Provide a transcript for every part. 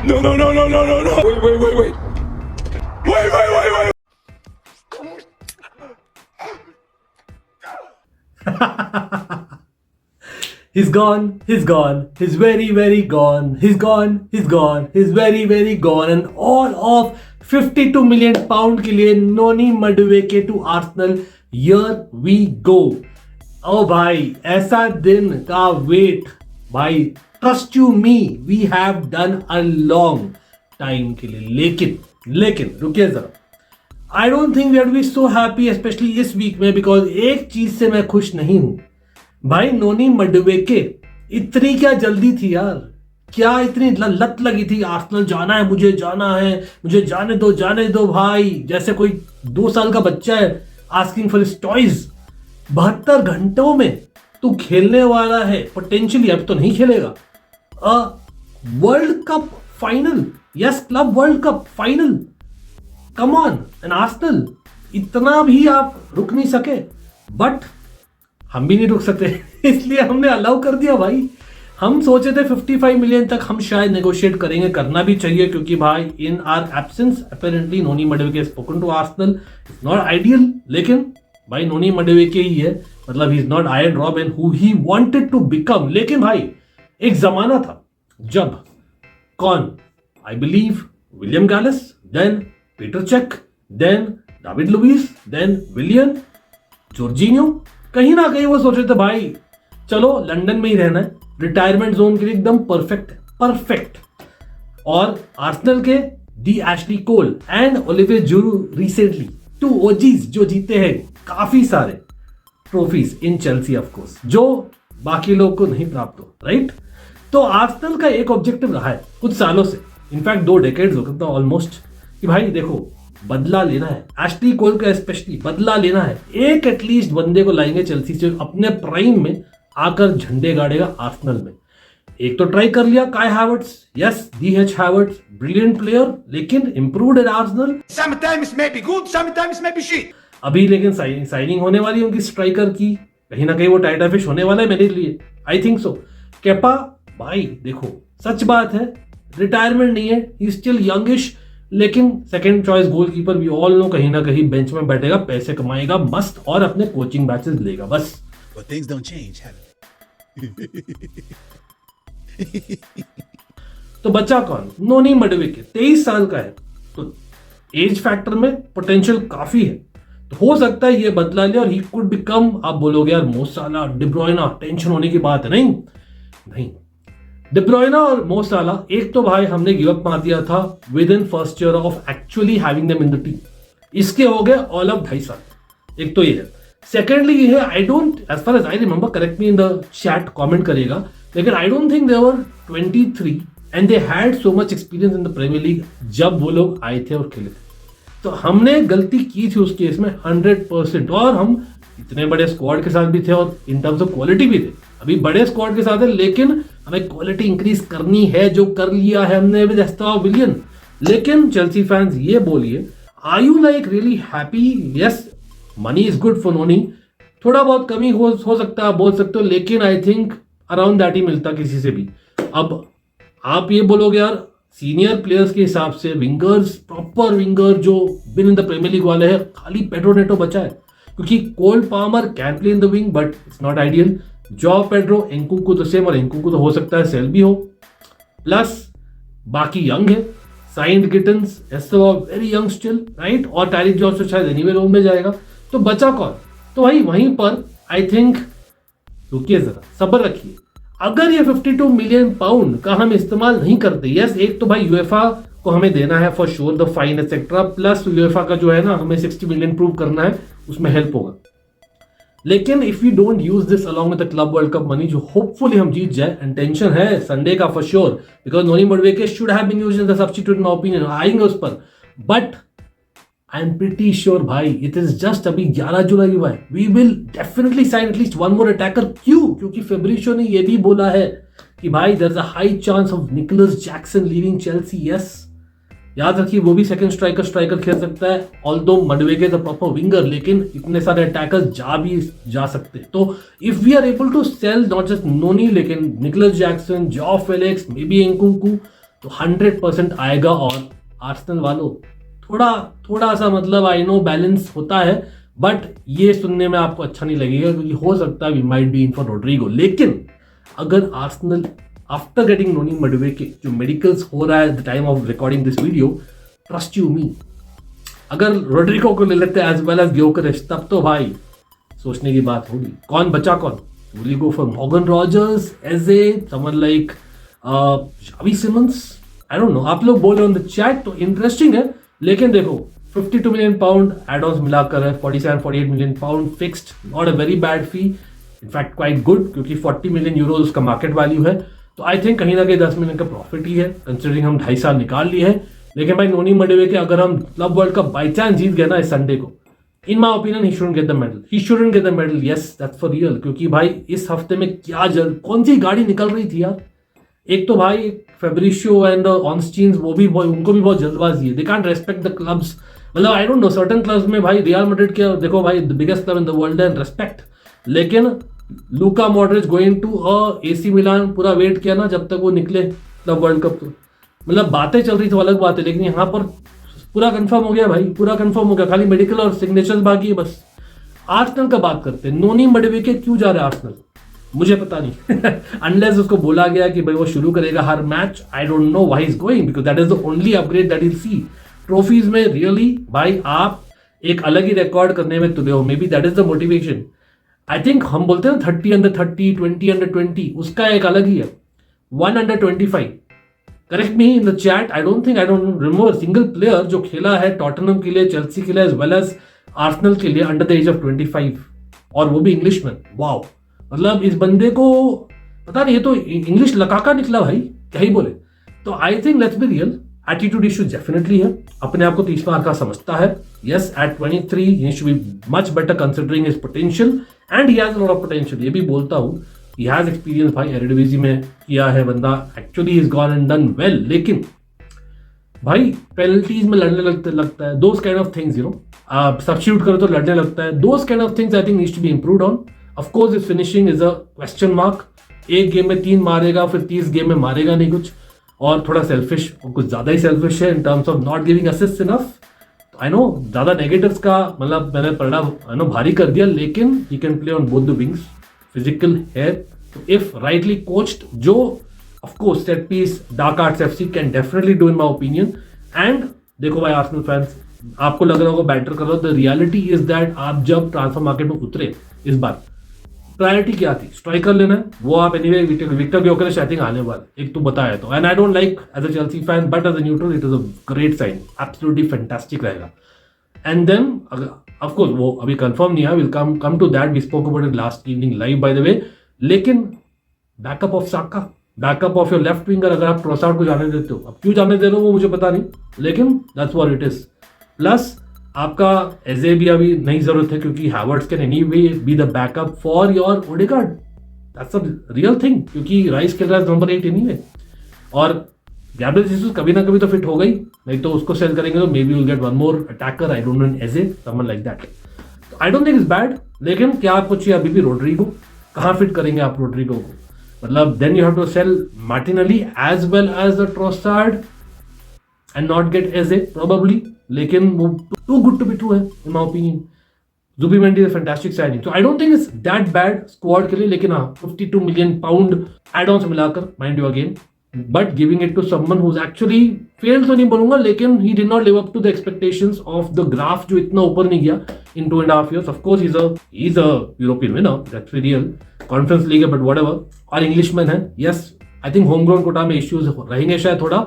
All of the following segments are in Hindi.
No, no, no, no, no, no, no. Wait, wait, wait, wait. Wait, wait, wait, wait. He's gone, he's gone, he's very, very gone, he's gone, he's gone, he's very, very gone. And all of 52 million pound के लिए नोनी मडुवेके to Arsenal. Here we go. ओ भाई, ऐसा दिन का वेट भाई, trust you me, we have done a long time के लिए. लेकिन रुकिए जरा, I don't think we are be so happy specially इस वीक में, बिकॉज एक चीज से मैं खुश नहीं हूं भाई. नोनी मडुवेके, इतनी क्या जल्दी थी यार, क्या इतनी लत लगी थी आर्सेनल जाना है, मुझे जाना है, मुझे जाने दो भाई. जैसे कोई 2 साल का बच्चा है आस्किंग फॉर हिज टॉयज. 72 घंटों में तू खेलने वाला है पोटेंशियली, अब तो नहीं खेलेगा. World cup final, yes, club world cup final, come on. And Arsenal, इतना भी आप रुक नहीं सके. बट हम भी नहीं रुक सकते इसलिए हमने अलाउ कर दिया भाई. हम सोचे थे 55 मिलियन तक हम शायद नेगोशिएट करेंगे, करना भी चाहिए, क्योंकि भाई in our absence apparently Noni Madueke spoken to Arsenal. It's not ideal, लेकिन भाई नोनी मडुवेके ही है, मतलब he is not Arjen Robben who he wanted to become. लेकिन भाई एक जमाना था जब कौन, I believe William Gallas, then Peter Cech, then David Luiz, then Willian, Jorginho, कहीं ना कहीं वो सोच रहे थे भाई चलो लंदन में ही रहना है, रिटायरमेंट जोन के लिए एकदम परफेक्ट है, परफेक्ट. और आर्सेनल के the Ashley Cole and Olivier Giroud recently 2 OGs जो जीते हैं काफी सारे trophies in Chelsea of course, जो बाकी लोग को नहीं प्राप्त हो, राइट. तो आर्सेनल का एक ऑब्जेक्टिव रहा है कुछ सालों से, इनफैक्ट 2 डेकेड्स हो गए ऑलमोस्ट, कि भाई देखो बदला लेना है, एशली कोल का स्पेशली बदला लेना है. एक एटलीस्ट बंदे को लाएंगे चेल्सी से अपने प्राइम में आकर झंडे गाड़ेगा आर्सेनल में. एक तो ट्राई कर लिया Kai Havertz, yes, DH Havertz, brilliant player, लेकिन improved in Arsenal. Sometimes may be good, sometimes may be shit. अभी लेकिन साइनिंग होने वाली है उनकी स्ट्राइकर की, कहीं ना कहीं वो टाइटा फिश होने वाला है मेरे लिए, आई थिंक सो. केपा भाई देखो, सच बात है, रिटायरमेंट नहीं है, ही स्टिल यंगिश, लेकिन सेकंड चॉइस गोलकीपर भी ऑल नो, कहीं ना कहीं बेंच में बैठेगा, पैसे कमाएगा मस्त, और अपने कोचिंग बैचेस लेगा बस. But things don't change, have तो बच्चा कौन, नोनी मडुवेके, 23 साल का है, तो एज फैक्टर में पोटेंशियल काफी है, तो हो सकता है ये बदला ले और ही कुड बिकम. आप बोलोगे यार मो साला, डे ब्रुयना, टेंशन होने की बात है. नहीं, डे ब्रुयना और मो साला, एक तो भाई हमने गिव अप मार दिया था with in first year of actually having them in the team. इसके हो गए ऑल ऑफ 2.5 साल. एक तो ये है. सेकेंडली ये है, I don't, as far as I remember, correct me in the chat, comment करिएगा, लेकिन I don't think they were 23 and they had so much experience in the premiere league जब वो लोग आए थे और खेले थे. तो हमने गलती की थी उस केस में 100%. और हम इतने बड़े स्क्वाड के साथ भी थे और इन टर्म्स ऑफ क्वालिटी भी थे, अभी बड़े स्क्वाड के साथ है, लेकिन हमें क्वालिटी इंक्रीज करनी है, जो कर लिया है हमने विद एस्टन विलियन. लेकिन चेल्सी फैंस ये बोलिए, are you like really happy? Yes, money is good for Noni, थोड़ा बहुत कमी हो सकता है, बोल सकते हो, लेकिन I think around that he मिलता किसी से भी. अब आप ये बोलोगे यार सीनियर प्लेयर्स के हिसाब से विंगर्स, प्रॉपर विंगर जो been in the premiere League वाले हैं, खाली पेड्रो नेटो बचा है, क्योंकि Cole Palmer can play in the wing but it's not ideal. Joao Pedro, Nkunku तो सेम, और एंकुंकू तो हो सकता है सेल भी हो, प्लस बाकी यंग है, signed Gittens, very young still, right, और टैरिक जॉर्ज तो शायद एनीवे लोन में जाएगा. तो बचा कौन? तो भाई वहीं पर आई थिंक, रुकिए जरा, सब्र रखिए. अगर ये 52 मिलियन पाउंड का हम इस्तेमाल नहीं करते, यस, एक तो भाई यूएफा को हमें देना है for sure, the fine etcetera, plus UEFA का जो है ना हमें 60 मिलियन प्रूव करना है, उसमें हेल्प होगा. लेकिन if you don't use this along with the club world cup money, जो होपफुली हम जीत जाए, एंड टेंशन है संडे का for sure, because Noni Madueke should have been used as a substitute in my opinion, आएंगे उस पर. But I am pretty sure भाई, इट इज जस्ट अभी 11 जुलाई हुआ है, we will definitely sign at least 1 more attacker. क्यों? क्योंकि फेब्रिशियो ने यह भी बोला है कि भाई there is a high chance of Nicolas Jackson leaving Chelsea. Yes, याद रखिए वो भी सेकंड स्ट्राइकर खेल सकता है, although Madueke is a proper winger, लेकिन इतने सारे अटैकर्स जा सकते हैं. तो if we are able to sell not just Noni, लेकिन Nicolas Jackson, Joao Felix, maybe Nkunku, तो 100% आएगा। और आर्सेनल वालों थोड़ा सा मतलब आई नो बैलेंस होता है, बट ये सुनने में आपको अच्छा नहीं लगेगा क्योंकि हो सकता है we might be in for Rodrigo. लेकिन अगर Arsenal after getting Noni Madueke जो मेडिकल्स हो रहा है at the time of recording this video, trust you me, अगर रोड्रिगो को ले लेते हैं एज वेल एज ग्योकरेश, तब तो भाई सोचने की बात होगी। कौन बचा कौन? Will you go for Morgan Rogers, Eze, someone like Xavi Simons? I don't know. आप लोग बोल रहे हो इन द चैट तो इंटरेस्टिंग है, लेकिन देखो 52 मिलियन पाउंड एड-ऑन्स मिलाकर है, 47-48 million pound fixed, not a very bad fee, in fact quite good, क्योंकि 40 मिलियन यूरो उसका मार्केट वैल्यू है। तो आई थिंक कहीं ना कहीं 10 मिलियन का प्रॉफिट ही है, कंसिडरिंग हम 2.5 साल निकाल लिए हैं। लेकिन भाई नोनी मडुएके अगर हम club world cup by chance जीत गए ना इस संडे को, in my opinion he shouldn't get the medal, he shouldn't get the medal, yes that's for real. क्योंकि भाई इस हफ्ते में क्या कौन सी गाड़ी निकल रही थी यार। एक तो भाई फेब्रिशियो एंड ऑनस्टीन्स, वो भी उनको भी बहुत जल्दबाजी है, they can't respect the clubs. मतलब I don't know, certain clubs में भाई रियल मैड्रिड के देखो भाई the biggest club in the world and respect, लेकिन Luka Modric going to AC Milan, पूरा वेट किया ना जब तक वो निकले क्लब वर्ल्ड कप। मतलब बातें चल रही थी अलग बात है, लेकिन यहाँ पर पूरा कंफर्म हो गया भाई, पूरा कंफर्म हो गया, खाली मेडिकल और सिग्नेचर्स बाकी है बस। आर्सेनल का बात करते हैं, नोनी मडुएके क्यों जा रहा है आर्सेनल, मुझे पता नहीं अनलेस उसको बोला गया कि भाई वो शुरू करेगा हर match, I don't know why is going, because that is the only upgrade that will see trophies में। रियली भाई आप एक अलग ही रिकॉर्ड करने में तुले हो, may be that is the motivation. I think हम बोलते हैं 30 अंडर 30, 20 अंडर 20, उसका एक अलग ही है 1 under 25। Correct me in the chat, I don't remember single player जो खेला है टॉटनहम के लिए, चेल्सी के लिए एज वेल एज आर्सेनल के लिए अंडर द एज ऑफ 25, और वो भी इंग्लिशमैन। वाओ, मतलब इस बंदे को पता नहीं, ये तो इंग्लिश लकाका निकला भाई, क्या ही बोले। तो I think let's be real, attitude issue definitely है, अपने आप को 30 मार का समझता है। Yes at 23 he should be much better considering his potential and he has a lot of potential, ये भी बोलता हूँ। He has experience भाई एरिडीवीजी में किया है बंदा, actually he's gone and done well, लेकिन भाई पेनल्टीज में लड़ने लगता है, those kind of things you know, आप सब्स्टिट्यूट करो तो लड़ने लगता है, those kind of things I think needs to be improved on. Of course his finishing is a question mark, एक गेम में 3 मारेगा फिर 30 गेम में मारेगा नहीं कुछ, और थोड़ा सेल्फिश, कुछ ज्यादा ही सेल्फिश है in terms of not giving assists enough. I know ज्यादा नेगेटिव्स का मतलब मैंने पढ़ना आई नो भारी कर दिया, लेकिन he can play on both the wings, physical है इफ राइटली कोच्ड, जो of course set piece dark arts FC can definitely do in my opinion. And देखो भाई आर्सेनल फैंस, आपको लग रहा होगा बैटर कर रहा हो, द रियलिटी इज दैट आप जब ट्रांसफर मार्केट में उतरे इस बार, प्रायोरिटी क्या थी? स्ट्राइकर लेना है, वो आप anyway Viktor Gyokeres I think आने वाले, एक तो बताया तो, and I don't like as a Chelsea fan, but as a neutral it is a great sign, absolutely fantastic रहेगा। एंड देन ऑफ कोर्स वो अभी कंफर्म नहीं है, will come to that, we spoke about it last evening live by the way. लेकिन backup of Saka, backup of your left winger, अगर आप ट्रोसार्ड को जाने देते हो, अब क्यों जाने दे रहे हो वो मुझे पता नहीं, लेकिन that's what it is. Plus आपका एजे भी अभी नहीं जरूरत है, क्योंकि Havertz can anyway be the backup for your Odegaard, that's a real thing, क्योंकि राइस खेल रहा है नंबर 8 एनीवे, और गैब्रियल जीसस कभी ना कभी तो फिट होगा ही, नहीं तो उसको सेल करेंगे तो maybe will get one more attacker, I don't know Eze, someone like that. तो I don't think it's bad, लेकिन क्या आपको चाहिए अभी भी रोड्रिगो? कहाँ फिट करेंगे आप रोड्रिगो को? मतलब then you have to sell Martinelli as well as the Trossard and not get Eze probably, लेकिन वो too good to be true है in my opinion. Zubimendi is fantastic signing, तो I don't think it's that bad squad के लिए, लेकिन हाँ 52 मिलियन पाउंड एड-ऑन्स मिलाकर, mind you again, but giving it to someone who is actually fail तो नहीं बोलूंगा, लेकिन he did not live up to the expectations of the graph, जो इतना ऊपर नहीं गया in 2.5 years. Of course he's a European winner, that's real, Conference League, but whatever, और Englishman है। yes I think homegrown Kota में issues रहेंगे शायद थोड़ा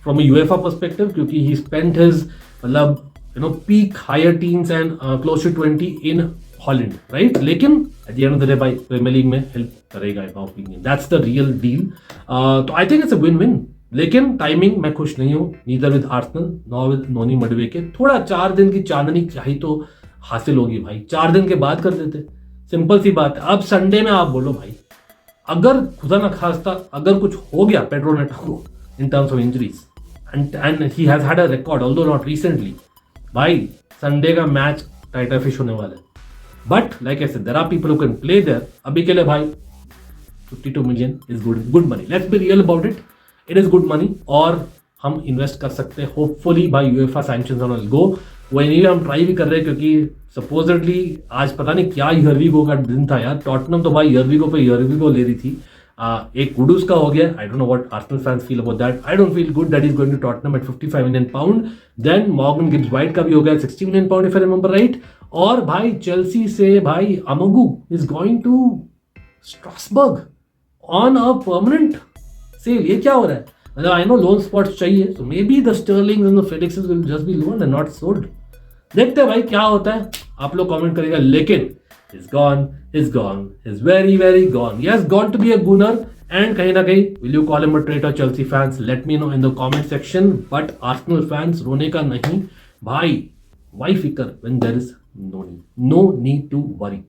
from a UEFA perspective, क्योंकि he spent his मतलब peak higher teens and close to 20 in Holland, right? लेकिन at the end of the day भाई Premier League में help करेगा in my opinion, that's the real deal. तो I think it's a win-win, लेकिन टाइमिंग मैं खुश नहीं हूँ, neither with Arsenal nor with नोनी मडुएके। थोड़ा 4 दिन की चांदनी चाहिए तो हासिल होगी भाई, 4 दिन के बाद कर देते, सिंपल सी बात है। अब संडे में आप बोलो भाई, अगर खुदा न खास्ता अगर कुछ हो गया पेड्रो नेटो को in terms of injuries, and he has had a record although not recently, भाई संडे का मैच टाइटर फिश होने वाला है। But like I said, there are people who can play there. अभी के लिए भाई 52 million is good money, let's be real about it. It is good money और हम इन्वेस्ट कर सकते हैं hopefully by UEFA sanctions on will go. वो एनीवे हम ट्राई भी कर रहे हैं क्योंकि सपोजिटली आज पता नहीं क्या यर्विगो का दिन था यार, टॉटनम तो भाई यर्विगो पे यर्विगो ले रही थी। एक कुडूस का हो गया, I don't know what Arsenal fans feel about that, I don't feel good that is going to Tottenham at 55 million pound. Then Morgan Gibbs White का भी हो गया 60 million pound if I remember right. और भाई चेल्सी से भाई Amougou is going to Strasbourg on a permanent sale. ये क्या हो रहा है? मतलब आई नो लोन स्पॉट्स चाहिए, so maybe the Sterlings and the Felixes will just be loan and not sold. देखते हैं भाई क्या होता है, आप लोग कमेंट करिएगा। लेकिन he's gone, he's very gone. He has gone to be a gooner and कहीं ना कहीं will you call him a traitor? Chelsea fans, let me know in the comment section. But Arsenal fans रोने का नहीं भाई, why फिकर when there is no need to worry.